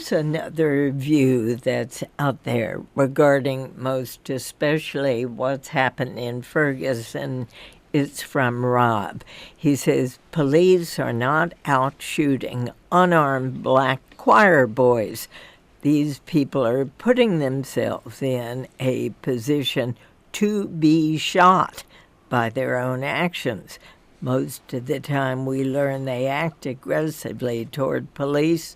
Here's another view that's out there regarding most especially what's happened in Ferguson. It's from Rob. He says, police are not out shooting unarmed black choir boys. These people are putting themselves in a position to be shot by their own actions. Most of the time we learn they act aggressively toward police.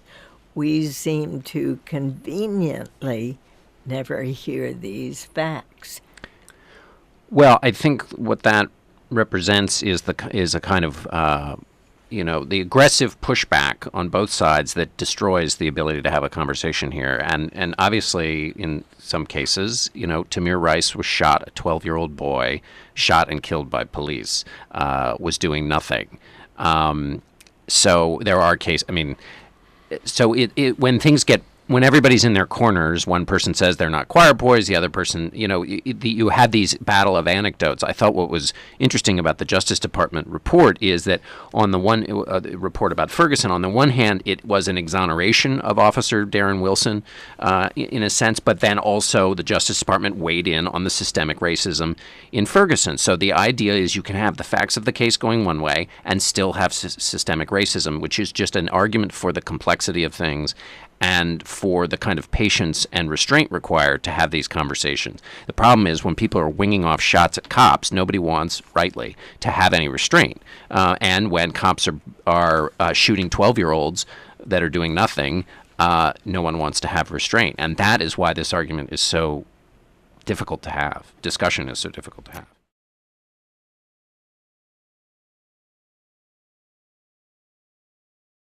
We seem to conveniently never hear these facts. Well, I think what that represents is a kind of the aggressive pushback on both sides that destroys the ability to have a conversation here. And obviously, in some cases, Tamir Rice was shot, a 12-year-old boy, shot and killed by police, was doing nothing. So there are cases. So when everybody's in their corners, one person says they're not choir boys, the other person, you have these battle of anecdotes. I thought what was interesting about the Justice Department report is that on the one report about Ferguson, on the one hand, it was an exoneration of Officer Darren Wilson in a sense, but then also the Justice Department weighed in on the systemic racism in Ferguson. So the idea is you can have the facts of the case going one way and still have systemic racism, which is just an argument for the complexity of things and for the kind of patience and restraint required to have these conversations. The problem is when people are winging off shots at cops, nobody wants, rightly, to have any restraint. And when cops are shooting 12-year-olds that are doing nothing, no one wants to have restraint. And that is why this argument is so difficult to have. Discussion is so difficult to have.